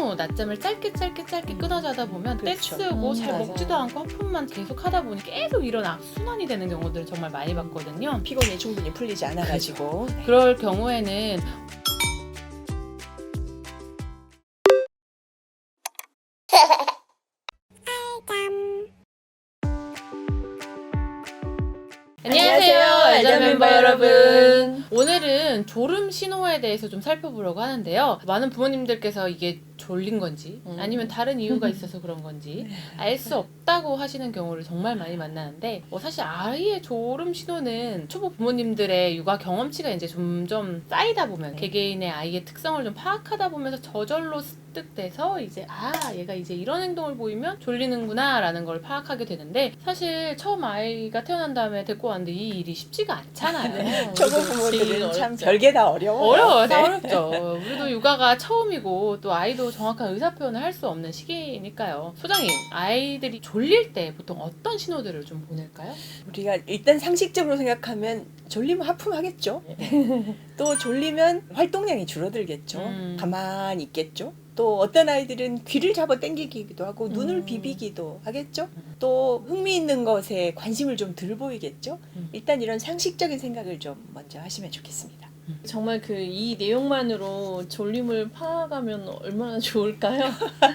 너무 낮잠을 짧게 끊어자 하다 보면 그렇죠. 떼쓰고 잘 맞아요. 먹지도 않고 하품만 계속 하다 보니 계속 이런 악순환이 되는 경우들을 정말 많이 봤거든요. 피곤이 충분히 풀리지 않아가지고. 네. 그럴 경우에는 안녕하세요, 알자 멤버 여러분. 오늘은 졸음 신호에 대해서 좀 살펴보려고 하는데요. 많은 부모님들께서 이게 졸린 건지 아니면 다른 이유가 있어서 그런 건지 알 수 없다고 하시는 경우를 정말 많이 만나는데 사실 아이의 졸음 신호는 초보 부모님들의 육아 경험치가 이제 점점 쌓이다 보면 개개인의 아이의 특성을 좀 파악하다 보면서 저절로 습득돼서 이제 얘가 이제 이런 행동을 보이면 졸리는구나 라는 걸 파악하게 되는데, 사실 처음 아이가 태어난 다음에 데리고 왔는데 이 일이 쉽지가 않잖아요. 초보 부모들은 참 별게 다 어려워요. 어려워요. 다 네. 어렵죠. 우리도 육아가 처음이고 또 아이도 정확한 의사 표현을 할 수 없는 시기니까요. 소장님, 아이들이 졸릴 때 보통 어떤 신호들을 좀 보낼까요? 우리가 일단 상식적으로 생각하면 졸리면 하품하겠죠. 또 졸리면 활동량이 줄어들겠죠. 가만히 있겠죠. 또 어떤 아이들은 귀를 잡아 당기기도 하고 눈을 비비기도 하겠죠. 또 흥미있는 것에 관심을 좀 덜 보이겠죠. 일단 이런 상식적인 생각을 좀 먼저 하시면 좋겠습니다. 정말 이 내용만으로 졸림을 파악하면 얼마나 좋을까요?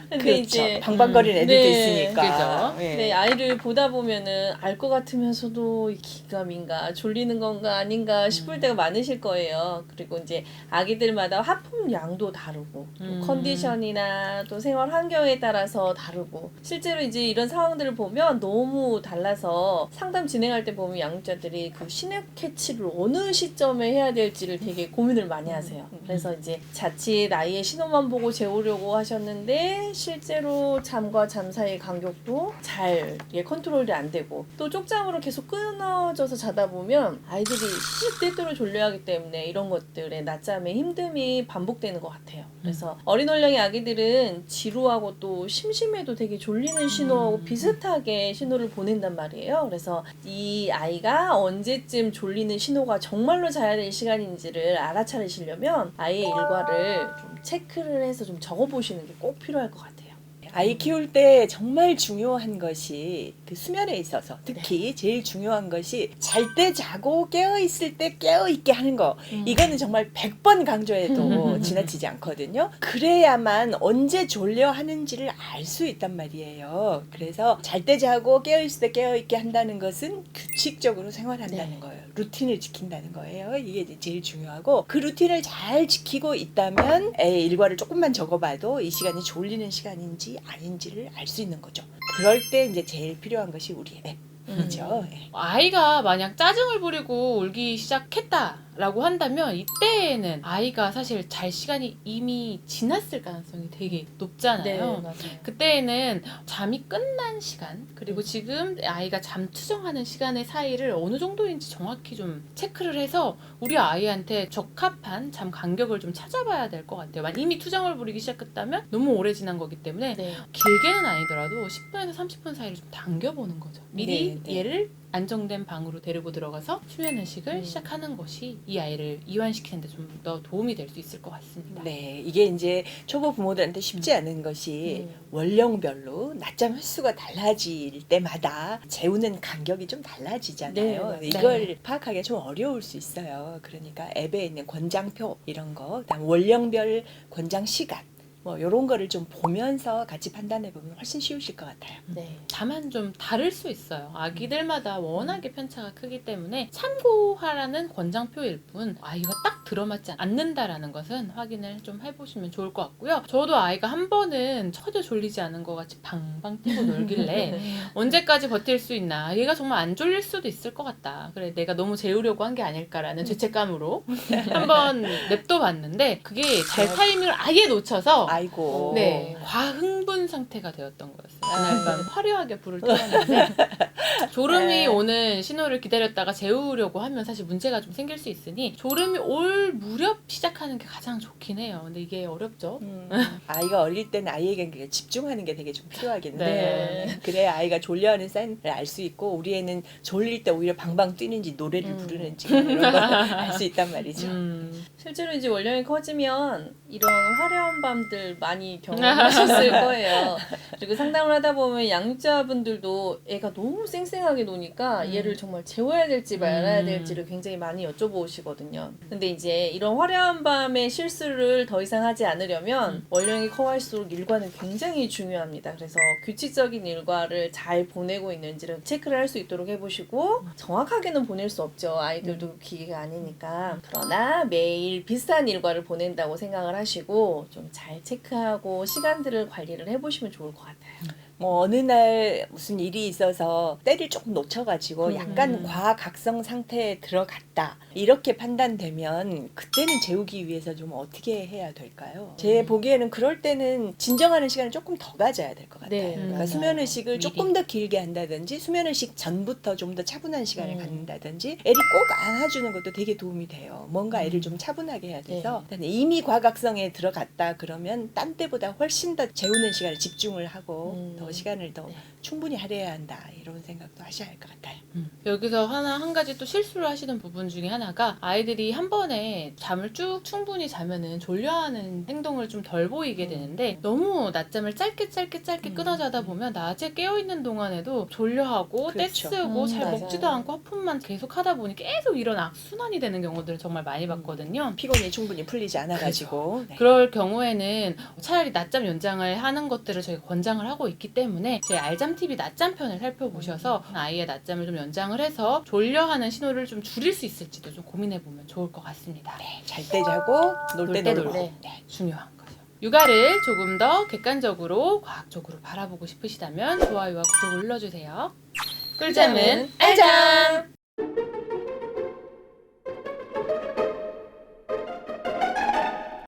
근데 그렇죠. 방방거리는 애들도 네, 있으니까. 그죠. 네. 네, 아이를 보다 보면은 알 것 같으면서도 이 기감인가 졸리는 건가 아닌가 싶을 때가 많으실 거예요. 그리고 이제 아기들마다 하품 양도 다르고 또 컨디션이나 또 생활 환경에 따라서 다르고, 실제로 이제 이런 상황들을 보면 너무 달라서 상담 진행할 때 보면 양육자들이 그 신약 캐치를 어느 시점에 해야 될지를 되게 고민을 많이 하세요. 그래서 이제 자칫 아이의 신호만 보고 재우려고 하셨는데 실제로 잠과 잠 사이의 간격도 잘 컨트롤이 안 되고, 또 쪽잠으로 계속 끊어져서 자다 보면 아이들이 시시때때로 졸려야 하기 때문에 이런 것들의 낮잠의 힘듦이 반복되는 것 같아요. 그래서 어린 연령의 아기들은 지루하고 또 심심해도 되게 졸리는 신호하고 비슷하게 신호를 보낸단 말이에요. 그래서 이 아이가 언제쯤 졸리는 신호가 정말로 자야 될 시간인지를 알아차리시려면 아이의 일과를 좀 체크를 해서 좀 적어보시는 게 꼭 필요할 것 같아요. 아이 키울 때 정말 중요한 것이 그 수면에 있어서 특히 제일 중요한 것이 잘 때 자고 깨어 있을 때 깨어 있게 하는 거. 이거는 정말 100번 강조해도 지나치지 않거든요. 그래야만 언제 졸려 하는지를 알 수 있단 말이에요. 그래서 잘 때 자고 깨어 있을 때 깨어 있게 한다는 것은 규칙적으로 생활한다는 거예요. 루틴을 지킨다는 거예요. 이게 이제 제일 중요하고, 그 루틴을 잘 지키고 있다면 애의 일과를 조금만 적어봐도 이 시간이 졸리는 시간인지 아닌지를 알 수 있는 거죠. 그럴 때 이제 제일 필요한 것이 우리 앱이죠. 아이가 만약 짜증을 부리고 울기 시작했다라고 한다면 이때에는 아이가 사실 잘 시간이 이미 지났을 가능성이 되게 높잖아요. 맞아요. 그때에는 잠이 끝난 시간, 그리고 지금 아이가 잠 투정하는 시간의 사이를 어느 정도인지 정확히 좀 체크를 해서 우리 아이한테 적합한 잠 간격을 좀 찾아봐야 될 것 같아요. 이미 투정을 부리기 시작했다면 너무 오래 지난 거기 때문에 네. 길게는 아니더라도 10분에서 30분 사이를 좀 당겨보는 거죠. 미리 얘를 안정된 방으로 데리고 들어가서 수면 의식을 시작하는 것이 이 아이를 이완시키는 데 좀 더 도움이 될 수 있을 것 같습니다. 네, 이게 이제 초보 부모들한테 쉽지 않은 것이 원령별로 낮잠 횟수가 달라질 때마다 재우는 간격이 좀 달라지잖아요. 네, 이걸 파악하기가 좀 어려울 수 있어요. 그러니까 앱에 있는 권장표 이런 거, 그다음 원령별 권장 시간 뭐 이런 거를 좀 보면서 같이 판단해 보면 훨씬 쉬우실 것 같아요. 네. 다만 좀 다를 수 있어요. 아기들마다 워낙에 편차가 크기 때문에 참고하라는 권장표일 뿐 아이가 딱 들어맞지 않는다라는 것은 확인을 좀 해보시면 좋을 것 같고요. 저도 아이가 한 번은 전혀 졸리지 않은 것 같이 방방 뛰고 놀길래 언제까지 버틸 수 있나, 얘가 정말 안 졸릴 수도 있을 것 같다, 그래 내가 너무 재우려고 한 게 아닐까라는 죄책감으로 한번 냅둬 봤는데 그게 제 타이밍을 아예 놓쳐서 아이고. 네, 과흥분 상태가 되었던 거였어요. 그날 밤 화려하게 불을 태웠는데 졸음이 오는 신호를 기다렸다가 재우려고 하면 사실 문제가 좀 생길 수 있으니 졸음이 올 무렵 시작하는 게 가장 좋긴 해요. 근데 이게 어렵죠. 아이가 어릴 때는 아이에게 집중하는 게 되게 좀 필요하겠네요. 네. 그래야 아이가 졸려하는 사인을 알 수 있고, 우리 애는 졸릴 때 오히려 방방 뛰는지 노래를 부르는지 이런 걸 알 수 있단 말이죠. 실제로 이제 원령이 커지면 이런 화려한 밤들 다들 많이 경험하셨을 거예요. 그리고 상담을 하다 보면 양육자분들도 애가 너무 쌩쌩하게 노니까 얘를 정말 재워야 될지 말아야 될지를 굉장히 많이 여쭤보시거든요. 근데 이제 이런 화려한 밤의 실수를 더 이상 하지 않으려면 원령이 커갈수록 일과는 굉장히 중요합니다. 그래서 규칙적인 일과를 잘 보내고 있는지를 체크를 할 수 있도록 해보시고 정확하게는 보낼 수 없죠. 아이들도 기계가 아니니까. 그러나 매일 비슷한 일과를 보낸다고 생각을 하시고 좀 잘 체크하고 시간들을 관리를 해보시면 좋을 것 같아요. 뭐 어느 날 무슨 일이 있어서 때를 조금 놓쳐가지고 약간 과각성 상태에 들어갔다 이렇게 판단되면 그때는 재우기 위해서 좀 어떻게 해야 될까요? 제 보기에는 그럴 때는 진정하는 시간을 조금 더 가져야 될 것 같아요. 네, 그러니까 맞아요. 수면의식을 미리. 조금 더 길게 한다든지 수면의식 전부터 좀 더 차분한 시간을 갖는다든지 애를 꼭 안아주는 것도 되게 도움이 돼요. 뭔가 애를 좀 차분하게 해야 돼서 이미 과각성에 들어갔다 그러면 딴 때보다 훨씬 더 재우는 시간에 집중을 하고 더 시간을 더 충분히 할애해야 한다 이런 생각도 하셔야 할 것 같아요. 여기서 한 가지 또 실수를 하시는 부분 중에 하나가 아이들이 한 번에 잠을 쭉 충분히 자면은 졸려하는 행동을 좀 덜 보이게 되는데 너무 낮잠을 짧게 끊어자다 보면 낮에 깨어있는 동안에도 졸려하고 그렇죠. 떼쓰고 잘 맞아요. 먹지도 않고 하품만 계속 하다 보니 계속 이런 악순환이 되는 경우들을 정말 많이 봤거든요. 피곤이 충분히 풀리지 않아가지고 네. 그럴 경우에는 차라리 낮잠 연장을 하는 것들을 저희가 권장을 하고 있기 때문에 제 알잠TV 낮잠편을 살펴보셔서 아이의 낮잠을 좀 연장을 해서 졸려하는 신호를 좀 줄일 수 있을지도 좀 고민해보면 좋을 것 같습니다. 잘 때 자고 놀 때 놀 때 놀고 놀고. 중요한 거죠. 육아를 조금 더 객관적으로 과학적으로 바라보고 싶으시다면 좋아요와 구독을 눌러주세요. 꿀잠은 알잠!